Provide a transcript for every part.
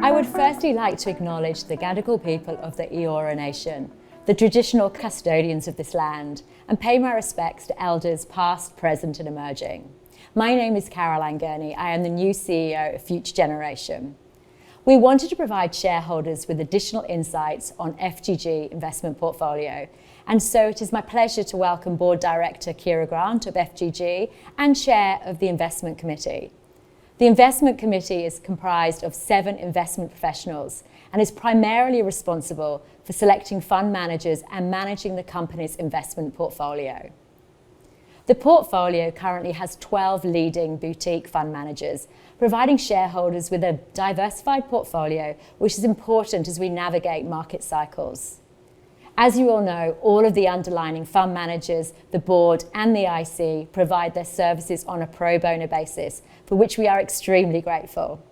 I would firstly like to acknowledge the Gadigal people of the Eora Nation, the traditional custodians of this land, and pay my respects to elders past, present and emerging. My name is Gurney. I am the new CEO of Future Generation. We wanted to provide shareholders with additional insights on FGG investment portfolio, and so it is my pleasure to welcome Board Director Kiera Grant of FGG and Chair of the Investment Committee. The Investment Committee is comprised of 7 investment professionals and is primarily responsible for selecting fund managers and managing the company's investment portfolio. The portfolio currently has 12 leading boutique fund managers, providing shareholders with a diversified portfolio, which is important as we navigate market cycles. As you all know, all of the underlying fund managers, the board and the IC provide their services on a pro bono basis, for which we are extremely grateful.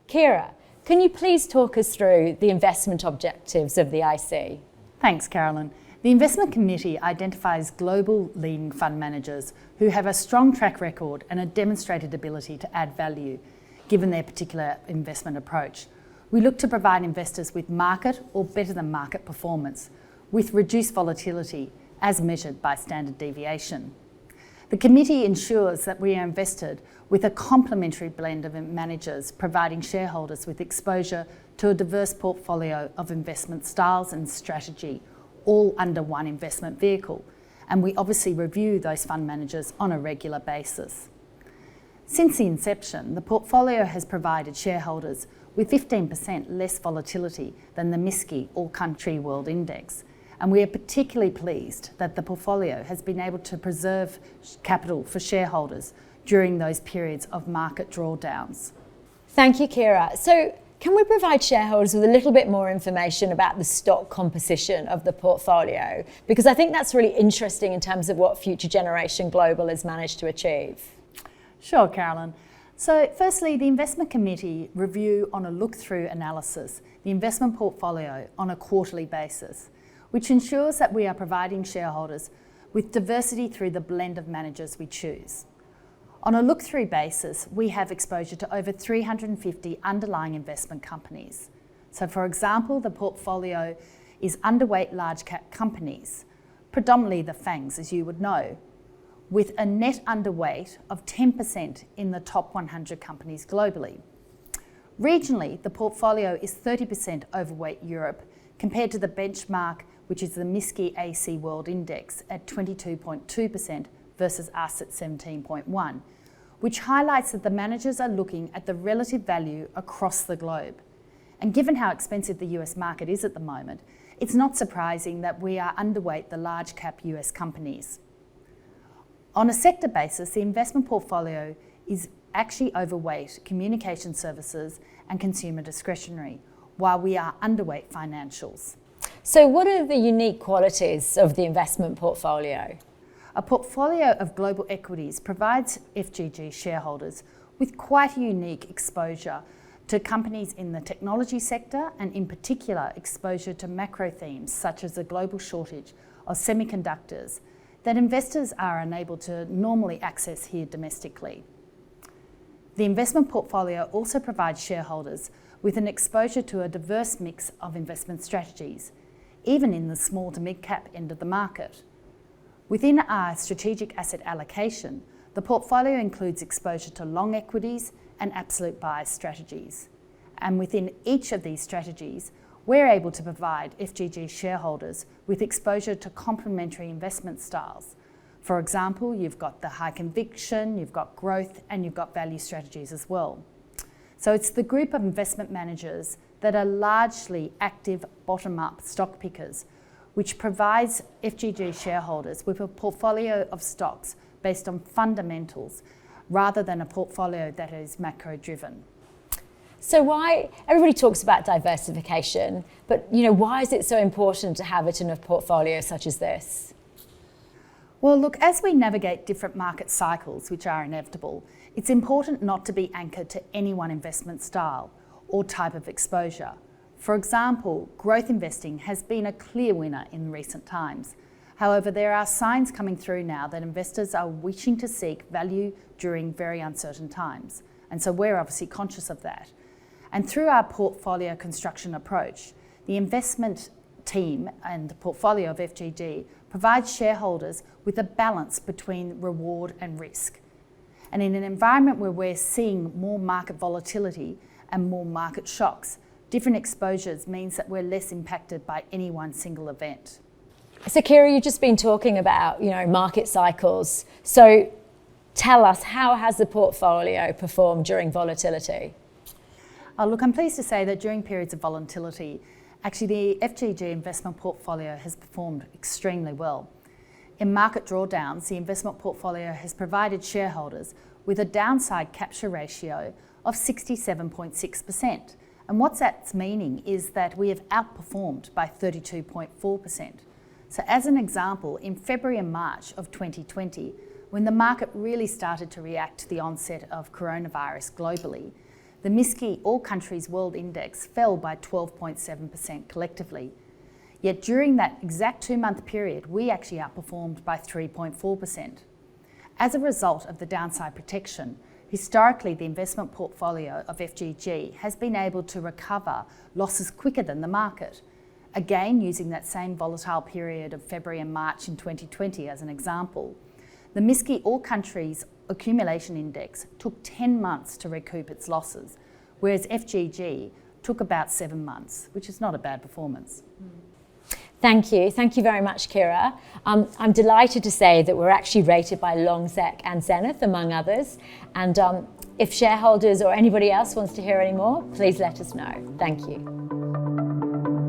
Kiera, can you please talk us through the investment objectives of the IC? Thanks, Carolyn. The Investment Committee identifies global leading fund managers who have a strong track record and a demonstrated ability to add value, given their particular investment approach. We look to provide investors with market or better than market performance, with reduced volatility as measured by standard deviation. The committee ensures that we are invested with a complementary blend of managers, providing shareholders with exposure to a diverse portfolio of investment styles and strategy, all under one investment vehicle, and we obviously review those fund managers on a regular basis. Since the inception, the portfolio has provided shareholders with 15% less volatility than the MSCI All Country World Index, and we are particularly pleased that the portfolio has been able to preserve capital for shareholders during those periods of market drawdowns. Thank you, Kiera. So, can we provide shareholders with a little bit more information about the stock composition of the portfolio? Because I think that's really interesting in terms of what Future Generation Global has managed to achieve. Sure, Carolyn. So firstly, the Investment Committee review on a look-through analysis the investment portfolio on a quarterly basis, which ensures that we are providing shareholders with diversity through the blend of managers we choose. On a look-through basis, we have exposure to over 350 underlying investment companies. So for example, the portfolio is underweight large cap companies, predominantly the FANGs, as you would know, with a net underweight of 10% in the top 100 companies globally. Regionally, the portfolio is 30% overweight Europe compared to the benchmark, which is the MSCI AC World Index at 22.2% versus us at 17.1%, which highlights that the managers are looking at the relative value across the globe. And given how expensive the US market is at the moment, it's not surprising that we are underweight the large cap US companies. On a sector basis, the investment portfolio is actually overweight communication services and consumer discretionary, while we are underweight financials. So what are the unique qualities of the investment portfolio? A portfolio of global equities provides FGG shareholders with quite a unique exposure to companies in the technology sector, and in particular exposure to macro themes such as the global shortage of semiconductors that investors are unable to normally access here domestically. The investment portfolio also provides shareholders with an exposure to a diverse mix of investment strategies, even in the small to mid-cap end of the market. Within our strategic asset allocation, the portfolio includes exposure to long equities and absolute bias strategies. And within each of these strategies, we're able to provide FGG shareholders with exposure to complementary investment styles. For example, you've got the high conviction, you've got growth, and you've got value strategies as well. So it's the group of investment managers that are largely active bottom-up stock pickers, which provides FGG shareholders with a portfolio of stocks based on fundamentals rather than a portfolio that is macro-driven. So everybody talks about diversification, but why is it so important to have it in a portfolio such as this? Well, look, as we navigate different market cycles, which are inevitable, it's important not to be anchored to any one investment style or type of exposure. For example, growth investing has been a clear winner in recent times. However, there are signs coming through now that investors are wishing to seek value during very uncertain times. And so we're obviously conscious of that. And through our portfolio construction approach, the investment team and the portfolio of FGG provides shareholders with a balance between reward and risk. And in an environment where we're seeing more market volatility and more market shocks, different exposures means that we're less impacted by any one single event. So Kiera, you've just been talking about, market cycles. So tell us, how has the portfolio performed during volatility? Look, I'm pleased to say that during periods of volatility, actually the FGG investment portfolio has performed extremely well. In market drawdowns, the investment portfolio has provided shareholders with a downside capture ratio of 67.6%. And what that's meaning is that we have outperformed by 32.4%. So as an example, in February and March of 2020, when the market really started to react to the onset of coronavirus globally, the MSCI All Countries World Index fell by 12.7% collectively. Yet during that exact 2-month period, we actually outperformed by 3.4%. As a result of the downside protection, historically the investment portfolio of FGG has been able to recover losses quicker than the market. Again, using that same volatile period of February and March in 2020 as an example, the MSCI All Countries Accumulation Index took 10 months to recoup its losses, whereas FGG took about 7 months, which is not a bad performance. Thank you. Thank you very much, Kiera. I'm delighted to say that we're actually rated by Longsec and Zenith, among others. And if shareholders or anybody else wants to hear any more, please let us know. Thank you.